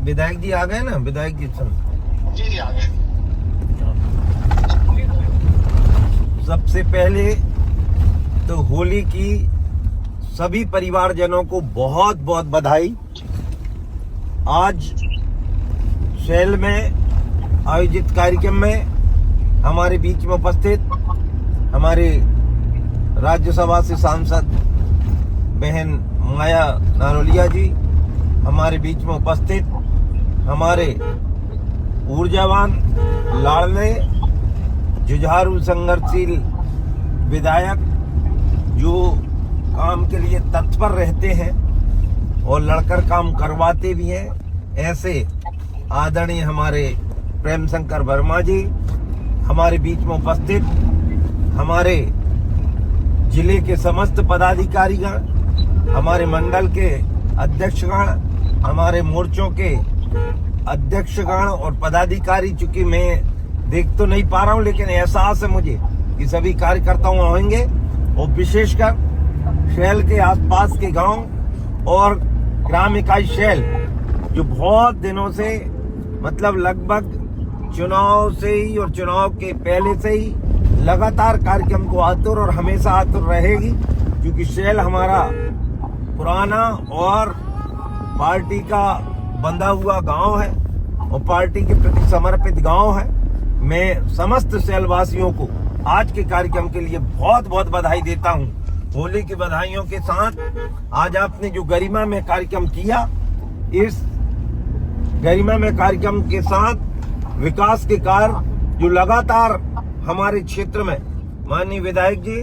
विधायक जी आ गए ना, विधायक जी जी आ गए। सबसे पहले तो होली की सभी परिवारजनों को बहुत बहुत बधाई। आज शैल में आयोजित कार्यक्रम में हमारे बीच में उपस्थित हमारे राज्यसभा से सांसद बहन माया नारोलिया जी, हमारे बीच में उपस्थित हमारे ऊर्जावान, लाडले, जुझारू, संघर्षशील विधायक जो काम के लिए तत्पर रहते हैं और लड़कर काम करवाते भी हैं, ऐसे आदरणीय हमारे प्रेम शंकर वर्मा जी, हमारे बीच में उपस्थित हमारे जिले के समस्त पदाधिकारीगण, हमारे मंडल के अध्यक्षगण, हमारे मोर्चों के अध्यक्षगण और पदाधिकारी, चूंकि मैं देख तो नहीं पा रहा हूं लेकिन एहसास है मुझे कि सभी कार्यकर्ताओं होंगे, और विशेषकर शैल के आसपास के गांव और ग्राम इकाई शैल जो बहुत दिनों से, मतलब लगभग चुनाव से ही और चुनाव के पहले से ही लगातार कार्यक्रम को आतुर और हमेशा आतुर रहेगी, क्योंकि शैल हमारा पुराना और पार्टी का बंधा हुआ गांव है और पार्टी के प्रति समर्पित गांव है। मैं समस्त शैल वासियों को आज के कार्यक्रम के लिए बहुत बहुत बधाई देता हूं। होली की बधाइयों के साथ आज आपने जो गरिमा में कार्यक्रम किया, इस गरिमा में कार्यक्रम के साथ विकास के कार्य जो लगातार हमारे क्षेत्र में माननीय विधायक जी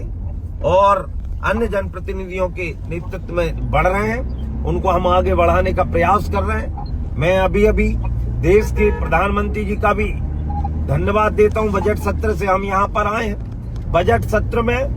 और अन्य जनप्रतिनिधियों के नेतृत्व में बढ़ रहे हैं, उनको हम आगे बढ़ाने का प्रयास कर रहे हैं। मैं अभी देश के प्रधानमंत्री जी का भी धन्यवाद देता हूं। बजट सत्र से हम यहां पर आए हैं। बजट सत्र में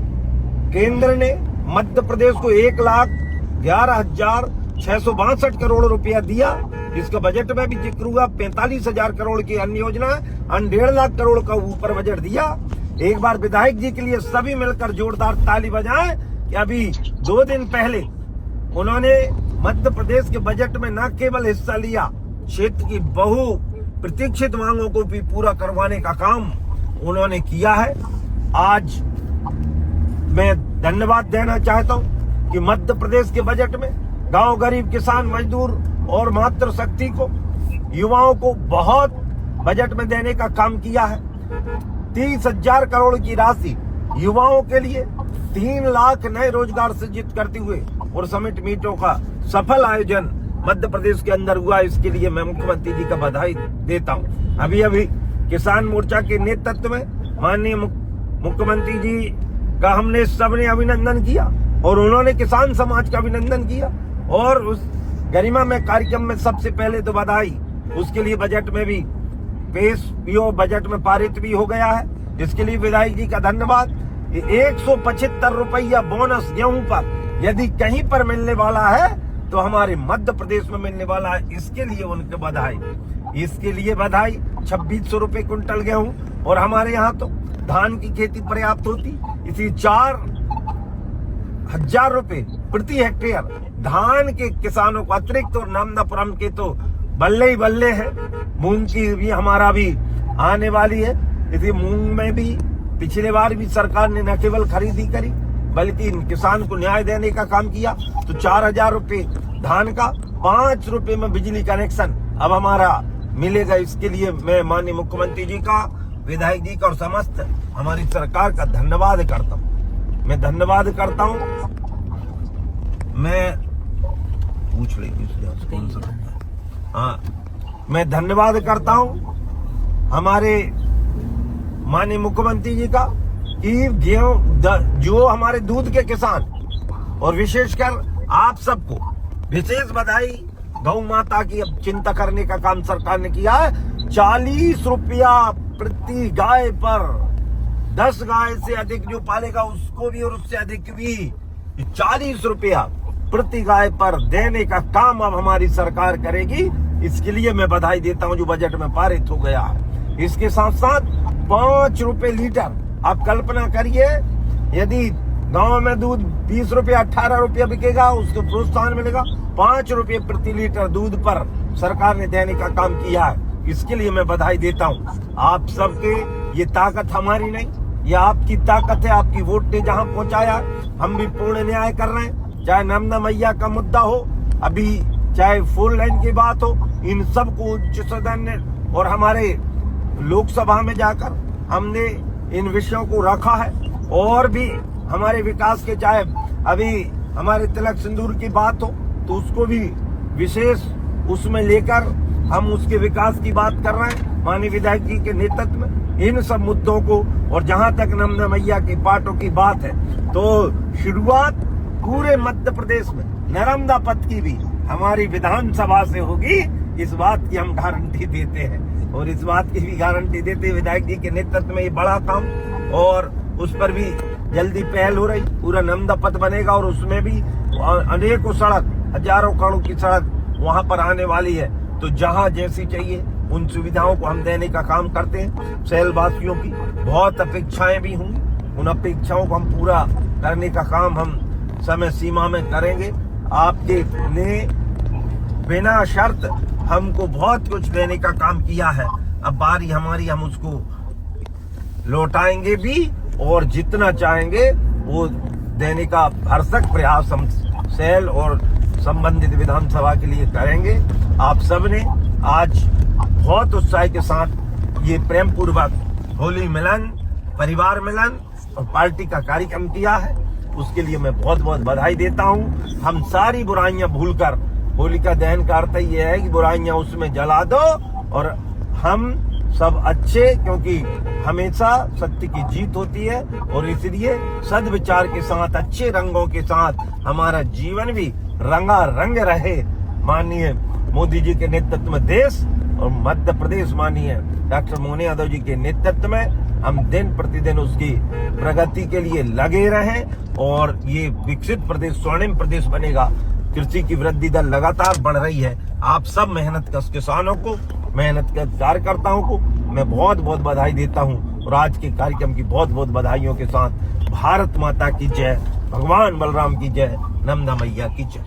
केंद्र ने मध्य प्रदेश को 1,11,662 करोड़ रुपया दिया। इसका बजट में भी जिक्र हुआ। 45,000 करोड़ की अन्य योजना, 1.5 लाख करोड़ का ऊपर बजट दिया। एक बार विधायक जी के लिए सभी मिलकर जोरदार ताली बजाएं कि अभी 2 दिन पहले उन्होंने मध्य प्रदेश के बजट में न केवल हिस्सा लिया, क्षेत्र की बहु प्रतीक्षित मांगों को भी पूरा करवाने का काम उन्होंने किया है। आज मैं धन्यवाद देना चाहता हूं कि मध्य प्रदेश के बजट में गांव, गरीब, किसान, मजदूर और मातृशक्ति को, युवाओं को बहुत बजट में देने का काम किया है। 30,000 करोड़ की राशि युवाओं के लिए, 3 लाख नए रोजगार सृजित करते हुए और समिट मीटों का सफल आयोजन मध्य प्रदेश के अंदर हुआ। इसके लिए मैं मुख्यमंत्री जी का बधाई देता हूं। अभी किसान मोर्चा के नेतृत्व में माननीय मुख्यमंत्री जी का हमने सबने अभिनंदन किया और उन्होंने किसान समाज का अभिनंदन किया, और उस गरिमा में कार्यक्रम में सबसे पहले तो बधाई, उसके लिए बजट में भी पेश भी हो, बजट में पारित भी हो गया है। इसके लिए विधायक जी का धन्यवाद। 175 रुपया बोनस गेहूं पर यदि कहीं पर मिलने वाला है तो हमारे मध्य प्रदेश में मिलने वाला है, इसके लिए उनके बधाई। इसके लिए बधाई। 2600 रुपए कुंटल गेहूं, और हमारे यहाँ तो धान की खेती पर्याप्त होती, इसी 4,000 रुपए प्रति हेक्टेयर धान के किसानों को अतिरिक्त, और नामदापुरम के तो बल्ले ही बल्ले हैं। मूंग की भी हमारा भी आने वाली है। इसी मूंग में भी पिछले बार भी सरकार ने न केवल खरीदी करी बल्कि किसान को न्याय देने का काम किया। तो 4,000 रुपए धान का, 5 रुपए में बिजली कनेक्शन अब हमारा मिलेगा। इसके लिए मैं माननीय मुख्यमंत्री जी का, विधायक जी का और समस्त हमारी सरकार का धन्यवाद करता हूँ। मैं धन्यवाद करता हूँ। मैं पूछ लेंगे कौन सा, हाँ, मैं धन्यवाद करता हूँ हमारे माननीय मुख्यमंत्री जी का कि जो हमारे दूध के किसान, और विशेषकर आप सबको विशेष बधाई। गौ माता की अब चिंता करने का काम सरकार ने किया है। 40 रुपया प्रति गाय पर, 10 गाय से अधिक जो पालेगा उसको भी और उससे अधिक भी 40 रुपया प्रति गाय पर देने का काम अब हमारी सरकार करेगी। इसके लिए मैं बधाई देता हूं जो बजट में पारित हो गया है। इसके साथ साथ 5 रुपए लीटर, आप कल्पना करिए यदि गांव में दूध 20 रुपये 18 रुपये बिकेगा, उसको प्रोत्साहन मिलेगा। 5 रुपये प्रति लीटर दूध पर सरकार ने देने का काम किया है। इसके लिए मैं बधाई देता हूँ। आप सबके ये ताकत हमारी नहीं, ये आपकी ताकत है। आपकी वोट ने जहाँ पहुँचाया, हम भी पूर्ण न्याय कर रहे हैं। चाहे नर्मदा मैया का मुद्दा हो, अभी चाहे 4 लाइन की बात हो, इन सब को उच्च सदन ने और हमारे लोकसभा में जाकर हमने इन विषयों को रखा है। और भी हमारे विकास के, चाहे अभी हमारे तिलक सिंदूर की बात हो तो उसको भी विशेष उसमें लेकर हम उसके विकास की बात कर रहे हैं माननीय विधायक जी के नेतृत्व में। इन सब मुद्दों को, और जहां तक नर्मदा मैया की पाटों की बात है, तो शुरुआत पूरे मध्य प्रदेश में नर्मदा पथ की भी हमारी विधानसभा से होगी। इस बात की हम गारंटी देते हैं, और इस बात की भी गारंटी देते हैं विधायक जी के नेतृत्व में ये बड़ा काम, और उस पर भी जल्दी पहल हो रही। पूरा नर्मदा पथ बनेगा और उसमें भी अनेकों सड़क, हजारों करोड़ की सड़क वहां पर आने वाली है। तो जहां जैसी चाहिए उन सुविधाओं को हम देने का काम करते हैं। शहरवासियों की बहुत अपेक्षाएं भी होंगी, उन अपेक्षाओं को हम पूरा करने का काम हम समय सीमा में करेंगे। आपके ने बिना शर्त हमको बहुत कुछ देने का काम किया है, अब बारी हमारी, हम उसको लौटाएंगे भी, और जितना चाहेंगे वो देने का भरसक प्रयास हम सेल और संबंधित विधानसभा के लिए करेंगे। आप सब ने आज बहुत उत्साह के साथ ये प्रेम पूर्वक होली मिलन, परिवार मिलन और पार्टी का कार्यक्रम किया है, उसके लिए मैं बहुत बहुत बधाई देता हूँ। हम सारी बुराइयां भूलकर, होलिका दहन का अर्थ ये है कि बुराइयां उसमें जला दो और हम सब अच्छे, क्योंकि हमेशा सत्य की जीत होती है, और इसलिए सद्विचार के साथ, अच्छे रंगों के साथ हमारा जीवन भी रंगा रंग रहे। माननीय मोदी जी के नेतृत्व में देश और मध्य प्रदेश माननीय डॉक्टर मोहन यादव जी के नेतृत्व में हम दिन प्रतिदिन उसकी प्रगति के लिए लगे रहें, और ये विकसित प्रदेश, स्वर्णिम प्रदेश बनेगा। कृषि की वृद्धि दर लगातार बढ़ रही है। आप सब मेहनतकश किसानों को, मेहनतकश कार्यकर्ताओं को मैं बहुत बहुत बधाई देता हूं, और आज के कार्यक्रम की बहुत बहुत बधाइयों के साथ भारत माता की जय, भगवान बलराम की जय, नर्मदा मैया की जय।